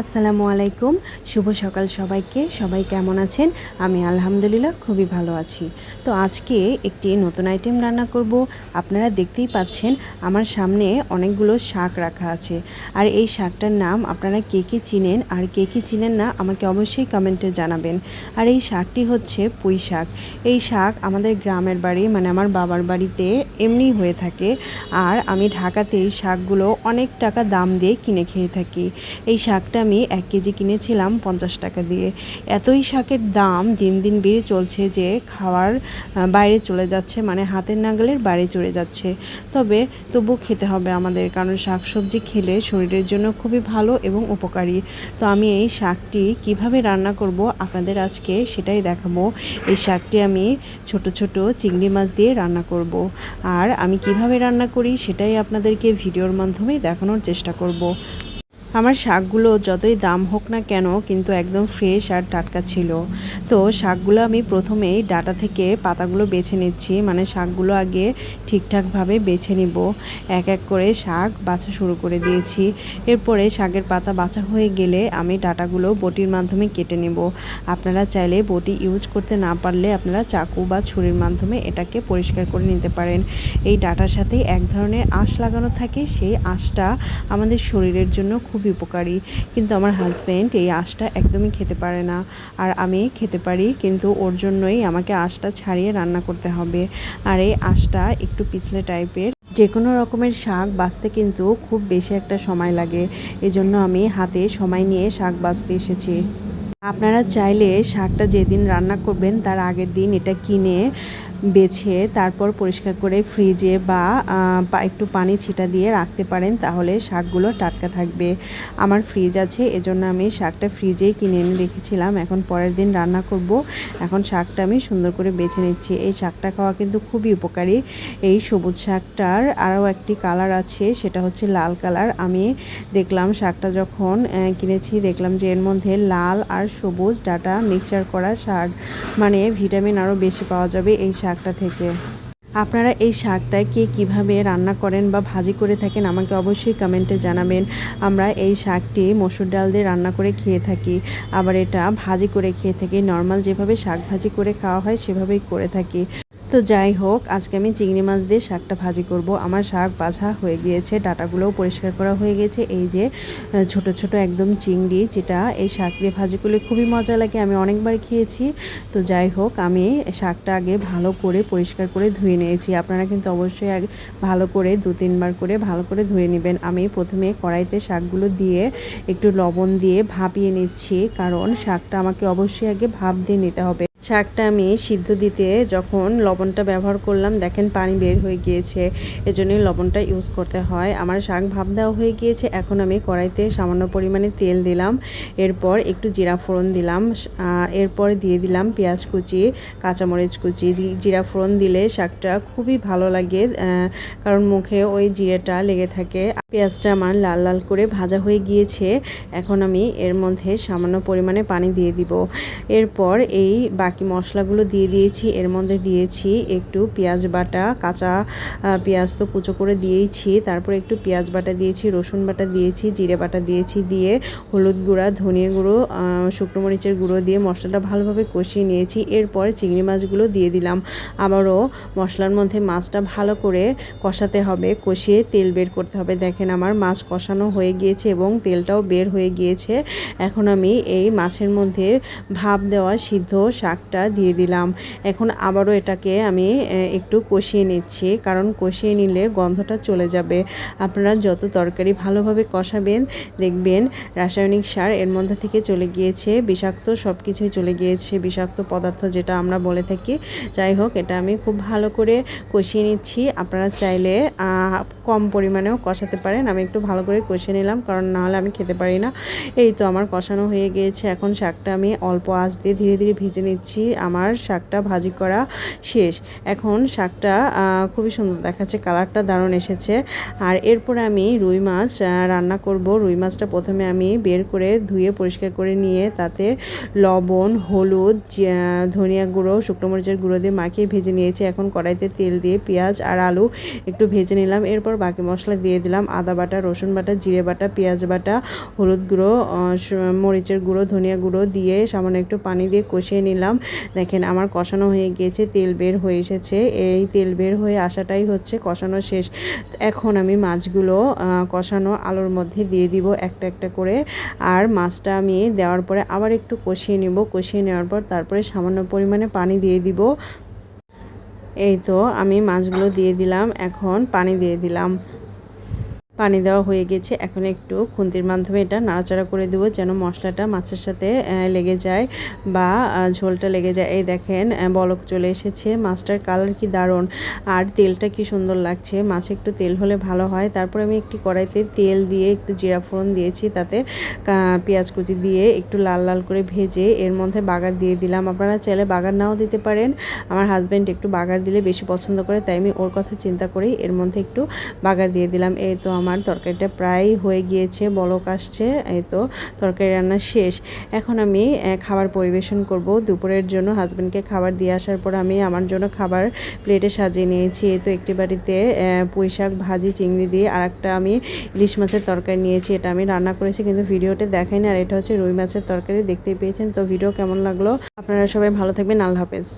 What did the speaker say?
আসসালামু আলাইকুম। শুভ সকাল সবাইকে। সবাই কেমন আছেন? আমি আলহামদুলিল্লাহ খুবই ভালো আছি। তো আজকে একটি নতুন আইটেম রান্না করব। আপনারা দেখতেই পাচ্ছেন আমার সামনে অনেকগুলো শাক রাখা আছে। আর এই শাকটার নাম আপনারা কে কে চিনেন আর কে কে চিনেন না আমাকে অবশ্যই কমেন্টে জানাবেন। আর এই শাকটি হচ্ছে পুঁই শাক। এই শাক আমাদের গ্রামের বাড়ি মানে আমার বাবার বাড়িতে এমনি হয়ে থাকে। আর আমি ঢাকাতে এই শাকগুলো অনেক টাকা দাম দিয়ে কিনে খেয়ে থাকি। এই শাকটা আমি 1 কেজি কিনেছিলাম 50 টাকা দিয়ে। এতই শাকের দাম দিন দিন বেড়ে চলছে যে খাওয়ার বাইরে চলে যাচ্ছে, মানে হাতের নাগালের বাইরে চলে যাচ্ছে। তবু খেতে হবে আমাদের, কারণ শাকসবজি খেলে শরীরের জন্য খুবই ভালো এবং উপকারী। তো আমি এই শাকটি কিভাবে রান্না করব আপনাদের আজকে সেটাই দেখাবো। এই শাকটি আমি ছোট ছোট চিংড়ি মাছ দিয়ে রান্না করব। আর আমি কিভাবে রান্না করি সেটাই আপনাদেরকে ভিডিওর মাধ্যমে দেখানোর চেষ্টা করব। আমার শাকগুলো যতই দাম হোক না কেন কিন্তু একদম ফ্রেশ আর টাটকা ছিল। তো শাকগুলো আমি প্রথমেই ডাটা থেকে পাতাগুলো বেছে নিচ্ছি, মানে শাকগুলো আগে ঠিকঠাকভাবে বেছে নিব। এক এক করে শাক বাছা শুরু করে দিয়েছি। এরপরে শাকের পাতা বাছা হয়ে গেলে আমি ডাটাগুলো বটির মাধ্যমে কেটে নেব। আপনারা চাইলে বটি ইউজ করতে না পারলে আপনারা চাকু বা ছুরির মাধ্যমে এটাকে পরিষ্কার করে নিতে পারেন। এই ডাটার সাথে এক ধরনের আঁশ লাগানো থাকে, সেই আঁশটা আমাদের শরীরের জন্য খুবই উপকারী। কিন্তু আমার হাজব্যান্ড এই আঁশটা একদমই খেতে পারে না, আর আমি খেতে পারি, কিন্তু ওর জন্যই আমাকে আঁশটা ছাড়িয়ে রান্না করতে হবে। আর এই আঁশটা একটু পিছলে টাইপের। যে কোনো রকমের শাক বাছতে কিন্তু খুব বেশি একটা সময় লাগে, এজন্য আমি হাতে সময় নিয়ে শাক বাছতে এসেছি। আপনারা চাইলে শাকটা যেদিন রান্না করবেন তার আগের দিন এটা কিনে বেছে তারপর পরিষ্কার করে ফ্রিজে বা একটু পানি ছিটা দিয়ে রাখতে পারেন, তাহলে শাকগুলো টাটকা থাকবে। আমার ফ্রিজ আছে, এজন্য আমি শাকটা ফ্রিজেই কিনে এনে রেখেছিলাম। এখন পরের দিন রান্না করব। এখন শাকটা আমি সুন্দর করে বেছে নিচ্ছি। এই শাকটা খাওয়া কিন্তু খুবই উপকারী। এই সবুজ শাকটার আরও একটি কালার আছে, সেটা হচ্ছে লাল কালার। আমি দেখলাম শাকটা যখন কিনেছি দেখলাম যে এর মধ্যে লাল আর সবুজ ডাটা মিক্সচার করা শাক, মানে ভিটামিন আরও বেশি পাওয়া যাবে এই শাকটা থেকে। আপনারা এই শাকটা কে কীভাবে রান্না করেন বা ভাজি করে থাকেন আমাকে অবশ্যই কমেন্টে জানাবেন। আমরা এই শাকটি মসুর ডাল দিয়ে রান্না করে খেয়ে থাকি, আবার এটা ভাজি করে খেয়ে থাকি। নর্মাল যেভাবে শাক ভাজি করে খাওয়া হয় সেভাবেই করে থাকি। তো যাই হোক, আজকে আমি চিংড়ি মাছ দিয়ে শাকটা ভাজি করব। আমার শাক বাছা হয়ে গিয়েছে, ডাটাগুলোও পরিষ্কার করা হয়ে গেছে। এই যে ছোট ছোট একদম চিংড়ি, যেটা এই শাক দিয়ে ভাজি করলে খুবই মজা লাগে, আমি অনেকবার খেয়েছি। তো যাই হোক, আমি শাকটা আগে ভালো করে পরিষ্কার করে ধুয়ে নিয়েছি। আপনারা কিন্তু অবশ্যই আগে ভালো করে 2-3 বার করে ভালো করে ধুয়ে নেবেন। আমি প্রথমে কড়াইতে শাকগুলো দিয়ে একটু লবণ দিয়ে ভাপিয়ে নিচ্ছি, কারণ শাকটা আমাকে অবশ্যই আগে ভাপ দিয়ে নিতে হবে। শাকটা আমি সিদ্ধ দিতে যখন লবণটা ব্যবহার করলাম, দেখেন পানি বের হয়ে গিয়েছে, এজন্যই লবণটা ইউজ করতে হয়। আমার শাক ভাপ দেওয়া হয়ে গিয়েছে। এখন আমি কড়াইতে সামান্য পরিমাণে তেল দিলাম, এরপর একটু জিরা ফোড়ন দিলাম, এরপর দিয়ে দিলাম পেঁয়াজ কুচি, কাঁচামরিচ কুচি। জিরা ফোড়ন দিলে শাকটা খুবই ভালো লাগে, কারণ মুখে ওই জিরাটা লেগে থাকে। পেঁয়াজটা আমার লাল লাল করে ভাজা হয়ে গিয়েছে। এখন আমি এর মধ্যে সামান্য পরিমাণে পানি দিয়ে দিব। এরপর এই বাকি মশলাগুলো দিয়ে দিয়েছি। এর মধ্যে দিয়েছি একটু পেঁয়াজ বাটা, কাঁচা পেঁয়াজ তো কুচো করে দিয়েছি, তারপর একটু পেঁয়াজ বাটা দিয়েছি, রসুন বাটা দিয়েছি, জিরে বাটা দিয়েছি, দিয়ে হলুদ গুঁড়া, ধনিয়া গুঁড়ো, শুকনো মরিচের গুঁড়ো দিয়ে মশলাটা ভালোভাবে কষিয়ে নিয়েছি। এরপর চিংড়ি মাছগুলো দিয়ে দিলাম। আবারও মশলার মধ্যে মাছটা ভালো করে কষাতে হবে, কষিয়ে তেল বের করতে হবে। দেখেন আমার মাছ কষানো হয়ে গিয়েছে এবং তেলটাও বের হয়ে গিয়েছে। এখন আমি এই মাছের মধ্যে ভাপ দেওয়া সিদ্ধ শাকটা দিয়ে দিলাম। এখন আবারও এটাকে আমি একটু কষিয়ে নিচ্ছি, কারণ কষিয়ে নিলে গন্ধটা চলে যাবে। আপনারা যত তরকারি ভালোভাবে কষাবেন দেখবেন রাসায়নিক সার এর মধ্যে থেকে চলে গিয়েছে, বিষাক্ত সব কিছুই চলে গিয়েছে, বিষাক্ত পদার্থ যেটা আমরা বলে থাকি। যাই হোক, এটা আমি খুব ভালো করে কষিয়ে নিচ্ছি। আপনারা চাইলে কম পরিমাণেও কষাতে পারেন। আমি একটু ভালো করে কষিয়ে নিলাম, কারণ নাহলে আমি খেতে পারি না। এই তো আমার কষানো হয়ে গিয়েছে। এখন শাকটা আমি অল্প আঁচ দিয়ে ধীরে ধীরে ভেজে নিচ্ছি। আমার শাকটা ভাজি করা শেষ। এখন শাকটা খুবই সুন্দর দেখাচ্ছে, কালারটা দারুণ এসেছে। আর এরপরে আমি রুই মাছ রান্না করব। রুই মাছটা প্রথমে আমি বের করে ধুয়ে পরিষ্কার করে নিয়ে তাতে লবণ, হলুদ, ধনিয়া গুঁড়ো, শুকনো মরিচের গুঁড়ো দিয়ে মাখিয়ে ভেজে নিয়েছি। এখন কড়াইতে তেল দিয়ে পেঁয়াজ আর আলু একটু ভেজে নিলাম। এরপর বাকি মশলা দিয়ে দিলাম, আদা বাটা, রসুন বাটা, জিরে বাটা, পেঁয়াজ বাটা, হলুদ গুঁড়ো, মরিচের গুঁড়ো, ধনিয়া গুঁড়ো দিয়ে সামান্য একটু পানি দিয়ে কষিয়ে নিলাম। দেখেন আমার কষানো হয়ে গিয়েছে, তেল বের হয়ে এসেছে। এই তেল বের হয়ে আসাটাই হচ্ছে কষানো শেষ। এখন আমি মাছগুলো কষানো আলুর মধ্যে দিয়ে দিব একটা একটা করে। আর মাছটা আমি দেওয়ার পরে আবার একটু কষিয়ে নেব। কষিয়ে নেওয়ার পর তারপরে সামান্য পরিমাণে পানি দিয়ে দিব। এই তো আমি মাছগুলো দিয়ে দিলাম, এখন পানি দিয়ে দিলাম। পানি দেওয়া হয়ে গেছে। এখন একটু খুন্তির মাধ্যমে এটা নাড়াচাড়া করে দেবো যেন মশলাটা মাছের সাথে লেগে যায় বা ঝোলটা লেগে যায়। এই দেখেন বলক চলে এসেছে। মাছটার কালার কি দারুণ, আর তেলটা কি সুন্দর লাগছে। মাছে একটু তেল হলে ভালো হয়। তারপর আমি একটি কড়াইতে তেল দিয়ে একটু জিরা ফোড়ন দিয়েছি, তাতে পেঁয়াজ কুচি দিয়ে একটু লাল লাল করে ভেজে এর মধ্যে বাগার দিয়ে দিলাম। আপনারা চাইলে বাগার নাও দিতে পারেন। আমার হাজব্যান্ড একটু বাগার দিলে বেশি পছন্দ করে, তাই আমি ওর কথা চিন্তা করেই এর মধ্যে একটু বাগার দিয়ে দিলাম। এই তো আমার তরকারিটা প্রায় হয়ে গিয়েছে, বলক আসছে। এই তো তরকারি রান্না শেষ। এখন আমি খাবার পরিবেশন করব দুপুরের জন্য। হাজব্যান্ডকে খাবার দিয়ে আসার পর আমি আমার জন্য খাবার প্লেটে সাজিয়ে নিয়েছি। এই তো একটি বাটিতে পুঁই শাক ভাজি চিংড়ি দিয়ে, আর একটা আমি ইলিশ মাছের তরকারি নিয়েছি। এটা আমি রান্না করেছি কিন্তু ভিডিওতে দেখাইনি। আর এটা হচ্ছে রুই মাছের তরকারি, দেখতেই পেয়েছেন। তো ভিডিও কেমন লাগলো? আপনারা সবাই ভালো থাকবেন। আল্লাহ হাফেজ।